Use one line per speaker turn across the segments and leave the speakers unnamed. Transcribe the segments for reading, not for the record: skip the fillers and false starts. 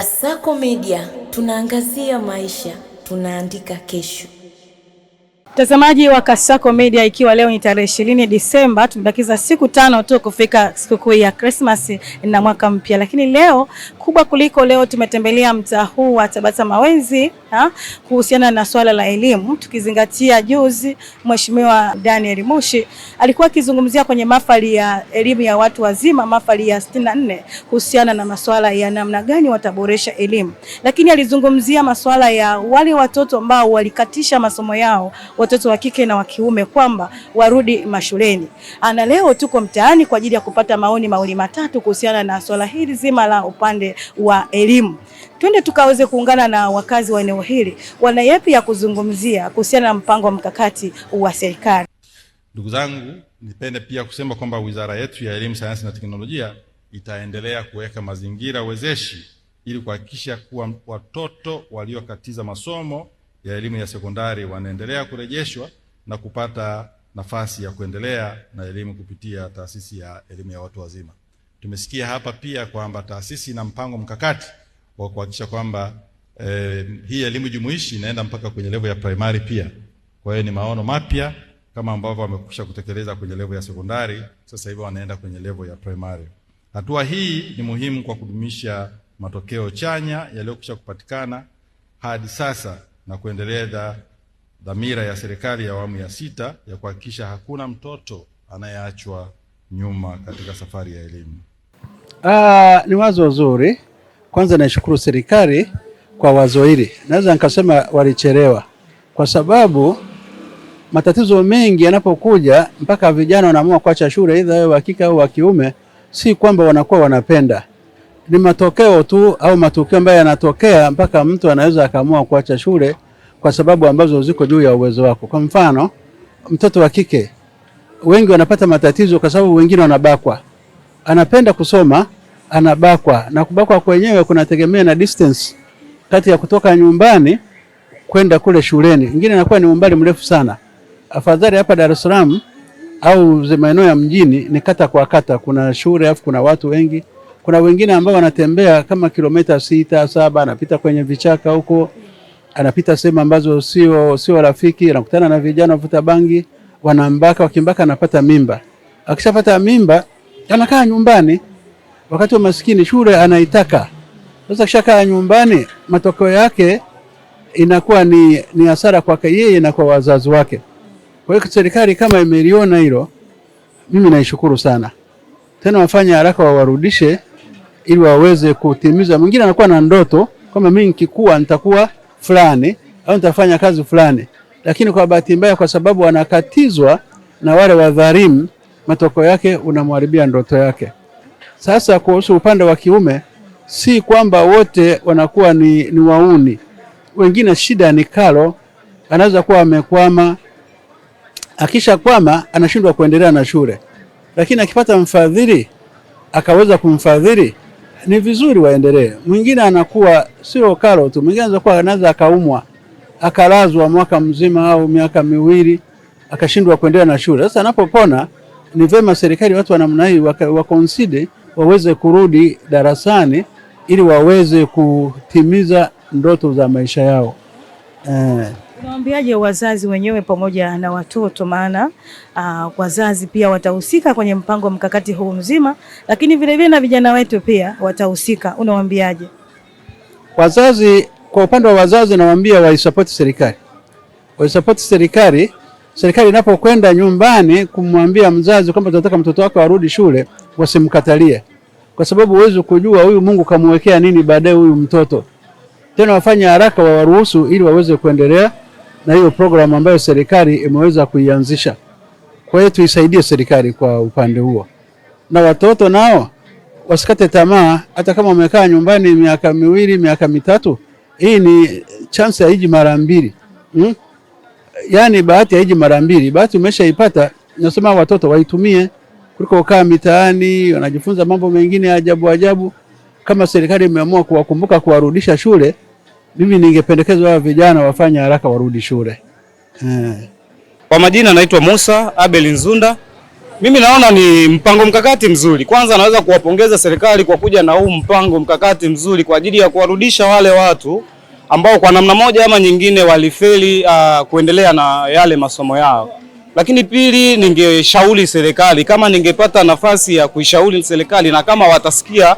Kasako Media, tunaangazia maisha, tunaandika kesho.
Mtazamaji wa Kasako Media, ikiwa leo ni tarehe 20 Disemba, tumebakiza siku 5 tu kufika sikukuu ya Christmas na mwaka mpya. Lakini leo kubwa kuliko leo, tumetembelea mtaa huu wa Tabata Mawenzi kuhusiana na swala la elimu, tukizingatia juzi Mheshimiwa Daniel Mushi alikuwa akizungumzia kwenye mahafali ya elimu ya watu wazima, mahafali ya 64, kuhusiana na masuala ya namna gani wataboresha elimu. Lakini alizungumzia masuala ya wale watoto ambao walikatisha masomo yao, watoto wa kike na wa kiume, kwamba warudi mashuleni. Na leo tuko mtaani kwa ajili ya kupata maoni matatu kuhusiana na swala hili zima la upande wa elimu. Twende tukaweze kuungana na wakazi wa eneo hili, wana yapi ya kuzungumzia kuhusiana na mpango wa mkakati wa serikali.
Ndugu zangu, nipende pia kusema kwamba wizara yetu ya elimu, sayansi na teknolojia itaendelea kuweka mazingira wezeshi ili kuhakikisha kuwa watoto waliokatiza masomo ya elimu ya sekondari wanaendelea kurejeshwa na kupata nafasi ya kuendelea na elimu kupitia taasisi ya elimu ya watu wazima. Tumesikia hapa pia kwamba taasisi ina mpango mkakati wa kuhakikisha kwamba hii elimu jumuishi inaenda mpaka kwenye level ya primary pia. Kwa hiyo ni maono mapya kama ambavyo wamekwisha kutekeleza kwenye level ya sekondari, sasa hivi wanaenda kwenye level ya primary. Hatua hii ni muhimu kwa kudumisha matokeo chanya yaliyokwisha kupatikana hadi sasa na kuendeleza dhamira ya serikali ya awamu ya 6 ya kuhakikisha hakuna mtoto anayeachwa nyuma katika safari ya elimu.
Ni wazo zuri. Kwanza naishukuru serikali kwa wazo hili. Naweza nikasema walichelewa, kwa sababu matatizo mengi yanapokuja mpaka vijana wanaamua kuacha shule, aidha wao wa kike au wa kiume, si kwamba wanakuwa wanapenda. Ni matokeo tu au matukio ambayo yanatokea mpaka mtu anaweza akaamua kuacha shule kwa sababu ambazo ziko juu ya uwezo wako. Kwa mfano, mtoto wa kike wengi wanapata matatizo kwa sababu wengine wanabakwa. Anapenda kusoma, anabakwa, na kubakwa kwenyewe kunategemea na distance kati ya kutoka nyumbani kwenda kule shuleni. Ingine inakuwa ni umbali mrefu sana. Afadhali hapa Dar es Salaam au maeneo ya mjini ni kata kwa kata, kuna shule afu kuna watu wengi. Kuna wengine ambao wanatembea kama kilomita 6, 7, anapita kwenye vichaka huko, anapita sehemu ambazo sio rafiki, anakutana na vijana wavuta bangi, wanambaka, wakimbaka anapata mimba. Akishapata mimba anakaa nyumbani, wakati wa maskini shule anaitaka. Sasa kishakaa nyumbani, matokeo yake inakuwa ni hasara kwake yeye na kwa wazazi wake. Kwa hiyo serikali kama imeliona hilo, mimi naishukuru sana. Tena wafanye haraka wawarudishe ili waweze kutimiza. Mwingine anakuwa na ndoto kama mimi nikikua nitakuwa fulani au nitafanya kazi fulani, lakini kwa bahati mbaya kwa sababu wanakatizwa na wale wadhalimu, matokeo yake unamharibia ndoto yake. Sasa kuhusu upande wa kiume, si kwamba wote wanakuwa ni wauni. Wengine shida ni kalo, anaweza kuwa amekwama, akisha kwama anashindwa kuendelea na shule. Lakini akipata mfadhili akaweza kumfadhili, ni vizuri waendelee. Mwingine anakuwa sio kalo tu, mwingine anaweza akaumwa, akalazwa mwaka mzima au miaka miwili, akashindwa kuendelea na shule. Sasa anapopona, ni vema serikali watu wa namna hii waconsider waweze kurudi darasani ili waweze kutimiza ndoto za maisha yao.
Unawaambiaje wazazi wenyewe pamoja na watoto, maana wazazi pia watahusika kwenye mpango mkakati huu mzima, lakini vile vile na vijana wetu pia watahusika. Unawaambiaje
wazazi? Kwa upande wa wazazi nawaambia waisupport serikali. Waisupport serikali. Serikali inapokwenda nyumbani kumwambia mzazi kwamba tunataka mtoto wako arudi shule, wasimkatalie. Kwa sababu huwezi kujua huyu Mungu kamwekea nini baadaye huyu mtoto. Tena wafanye haraka wawaruhusu ili waweze kuendelea na hiyo program ambayo serikali imeweza kuianzisha. Kwa hiyo tuisaidie serikali kwa upande huo. Na watoto nao wasikate tamaa, hata kama wamekaa nyumbani miaka 2, miaka 3, hii ni chance ya hiji mara 2. Yaani bahati ya hiji mara 2, bahati umeshaipata, nasema watoto waitumie kuliko kukaa mitaani wanajifunza mambo mengine ajabu. Kama serikali imeamua kuwakumbuka kuwarudisha shule, mimi ningependekeza wao vijana wafanye haraka warudi shule.
Kwa majina naitwa Musa Abel Nzunda, Mimi naona ni mpango mkakati mzuri. Kwanza naweza kuwapongeza serikali kwa kuja na huu mpango mkakati mzuri kwa ajili ya kuwarudisha wale watu ambao kwa namna moja ama nyingine walifeli kuendelea na yale masomo yao. Lakini pili, ningeshauri serikali, kama ningepata nafasi ya kuishauri serikali na kama watasikia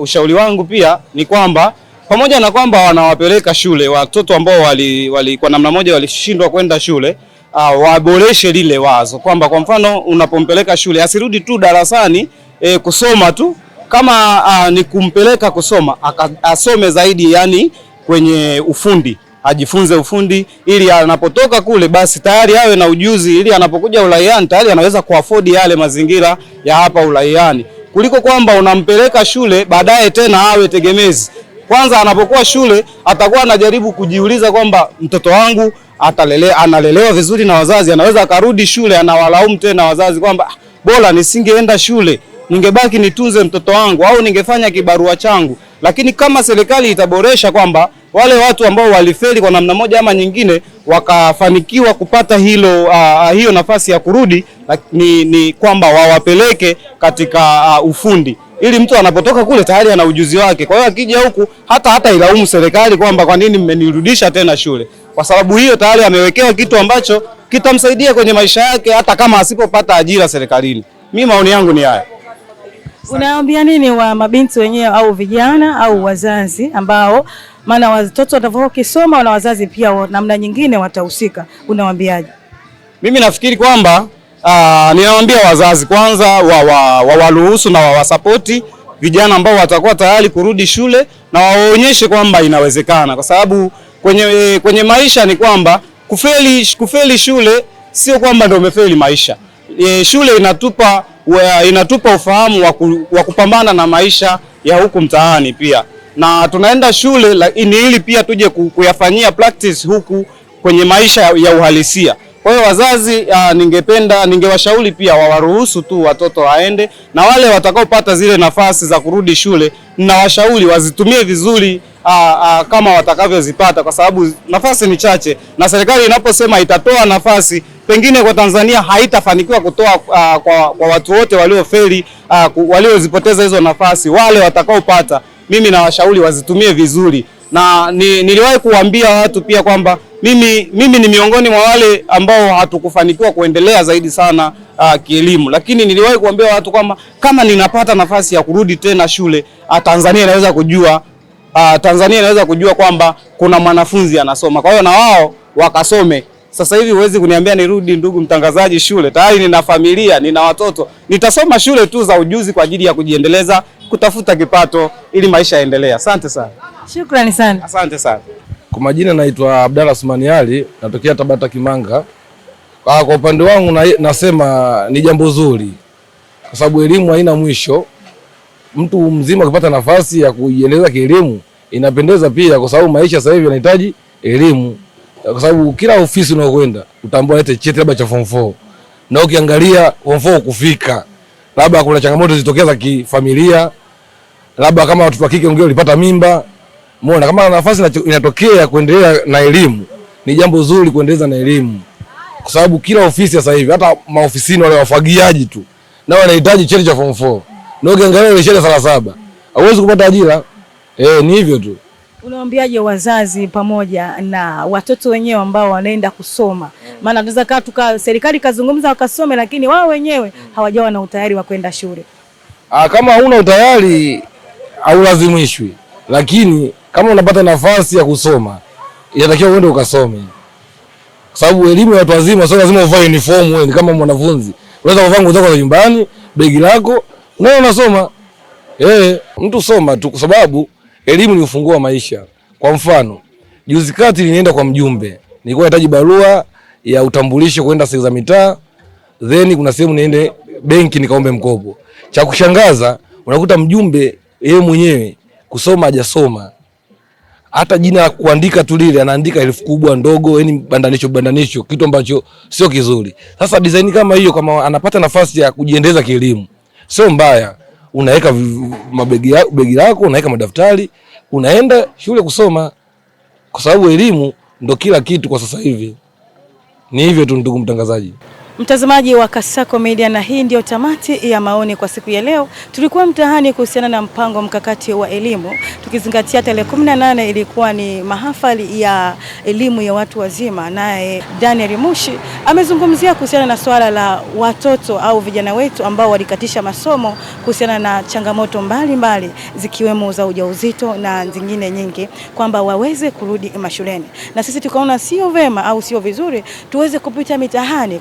ushauri wangu, pia ni kwamba pamoja na kwamba wanawapeleka shule watoto ambao kwa namna moja walishindwa kwenda shule, waboreshe lile wazo kwamba kwa mfano unapompeleka shule asirudi tu darasani kusoma tu, kama ni kumpeleka kusoma asome zaidi, yani kwenye ufundi, ajifunze ufundi ili anapotoka kule basi tayari awe na ujuzi, ili anapokuja uraiani tayari anaweza kuafford yale mazingira ya hapa uraiani, kuliko kwamba unampeleka shule baadaye tena awe tegemezi. Kwanza anapokuwa shule atakuwa anajaribu kujiuliza kwamba mtoto wangu analelewa vizuri na wazazi, anaweza akarudi shule anawalaumu tena wazazi kwamba bora nisingeenda shule, ningebaki nitunze mtoto wangu au ningefanya kibarua changu. Lakini kama serikali itaboresha kwamba wale watu ambao walifeli kwa namna moja ama nyingine wakafanikiwa kupata hiyo nafasi ya kurudi, ni kwamba wawapeleke katika ufundi, ili mtu anapotoka kule tayari ana ujuzi wake. Kwa hiyo akija huku hata ilaumu serikali kwamba kwa nini mmenirudisha tena shule, kwa sababu hiyo tayari amewekewa kitu ambacho kitamsaidia kwenye maisha yake hata kama asipopata ajira serikalini. Mimi maoni yangu ni haya.
Unaambia nini wa mabinti wenyewe au vijana au wazazi ambao, maana watoto watavyokuwa kisoma na wazazi pia namna nyingine watahusika, unawaambiaje?
Mimi nafikiri kwamba ninawaambia wazazi kwanza wawaruhusu na wawasapoti vijana ambao watakuwa tayari kurudi shule, na waonyeshe kwamba inawezekana, kwa sababu kwenye maisha ni kwamba kufeli shule sio kwamba ndio umefeli maisha. Shule inatupa ufahamu wa kupambana na maisha ya huku mtaani pia, na tunaenda shule ili pia tuje kuyafanyia practice huku kwenye maisha ya uhalisia. Kwa hiyo wazazi, ningewashauri pia wawaruhusu tu watoto waende, na wale watakaopata zile nafasi za kurudi shule na washauri wazitumie vizuri kama watakavyozipata, kwa sababu nafasi ni chache, na serikali inaposema itatoa nafasi, pengine kwa Tanzania haitafanikiwa kutoa kwa watu wote waliofeli, waliozipoteza hizo nafasi. Wale watakaopata, mimi na washauri wazitumie vizuri. Na niliwahi kuambia watu pia kwamba mimi ni miongoni mwa wale ambao hatukufanikiwa kuendelea zaidi sana kielimu, lakini niliwahi kuambia watu kwamba kama ninapata nafasi ya kurudi tena shule, Tanzania inaweza kujua kwamba kuna mwanafunzi anasoma. Kwa hiyo na wao wakasome. Sasa hivi huwezi kuniambia nirudi, ndugu mtangazaji, shule. Tayari nina familia, nina watoto. Nitasoma shule tu za ujuzi kwa ajili ya kujiendeleza, kutafuta kipato ili maisha yaendelee. Asante sana.
Shukrani sana.
Asante sana.
Kwa majina naitwa Abdalla Sumani Ali, natokea Tabata Kimanga. Kwa upande wangu nasema ni jambo zuri, kwa sababu elimu haina mwisho. Mtu mzima akipata nafasi ya kujiendeleza kielimu inapendeza pia, kwa sababu maisha sasa hivi yanahitaji elimu. Kwa sababu kila ofisi unayokwenda utaambiwa lete cheti labda cha form 4. Na ukiangalia form 4 kufika, labda kuna changamoto zitokea za kifamilia, labda kama watoto wa kike wengine walipata mimba. Muona kama nafasi inatokea kuendelea na elimu, ni jambo zuri kuendeleza na elimu. Kwa sababu kila ofisi sasa hivi, hata maofisini wale wafagiaji tu nao wanahitaji cheti cha form 4. Na ukiangalia ile shule sala 7, hauwezi kupata ajira. Ni hivyo tu.
Unawaambiaje wazazi pamoja na watoto wenyewe ambao wanaenda kusoma? Maana tunaweza serikali kazungumza wakasome, lakini wao wenyewe hawajawa na utayari wa kwenda shule.
Kama huna utayari haulazimishwi, lakini kama unapata nafasi ya kusoma inatakiwa uende ukasome. Kwa sababu elimu ya watu wazima sio lazima uvae uniform. Wewe kama mwanafunzi unaweza kuvaa nguo zako za nyumbani, begi lako, na unasoma. Mtu soma tu, kwa sababu elimu ni ufunguo wa maisha. Kwa mfano, juzi kati nilienda kwa mjumbe, nilikuwa nahitaji barua ya utambulisho kwenda sehemu za mitaa, then kuna sehemu niende benki nikaombe mkopo. Cha kushangaza, unakuta mjumbe yeye mwenyewe kusoma hajasoma. Hata jina la kuandika tu lile anaandika herufi kubwa ndogo, yani bandanisho, kitu ambacho sio kizuri. Sasa design kama hiyo, kama anapata nafasi ya kujiendeleza kielimu, sio mbaya. Unaweka begi lako, unaweka madaftari, unaenda shule kusoma, kwa sababu elimu ndo kila kitu kwa sasa hivi. Ni hivyo tu, ndugu mtangazaji.
Mtazamaji wa Kasako Media, na hii ndio tamati ya maoni kwa siku ya leo. Tulikuwa mtaani kuhusiana na mpango mkakati wa elimu, tukizingatia tarehe 18 ilikuwa ni mahafali ya elimu ya watu wazima. Naye Daniel Mushi amezungumzia kuhusiana na swala la watoto au vijana wetu ambao walikatisha masomo kuhusiana na changamoto mbalimbali zikiwemo za ujauzito na zingine nyingi, kwamba waweze kurudi mashuleni. Na sisi tukaona sio vema au sio vizuri tuweze kupita mitahani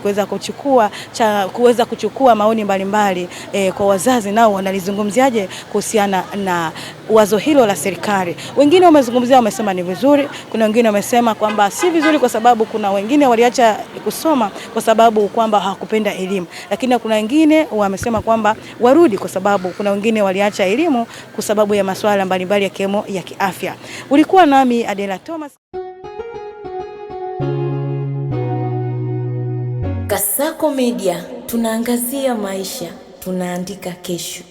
kuweza kuchukua maoni mbalimbali kwa wazazi nao wanalizungumziaje kuhusiana na wazo hilo la serikali. Wengine wamezungumzia, wamesema ni vizuri, kuna wengine wamesema kwamba si vizuri kwa sababu kuna wengine waliacha kusoma kwa sababu kwamba hawakupenda elimu, lakini kuna wengine wamesema kwamba warudi kwa sababu kuna wengine waliacha elimu kwa sababu ya masuala mbalimbali ya kiemo ya kiafya. Ulikuwa nami Adela Thomas.
Kasako Media, tunaangazia maisha, tunaandika kesho.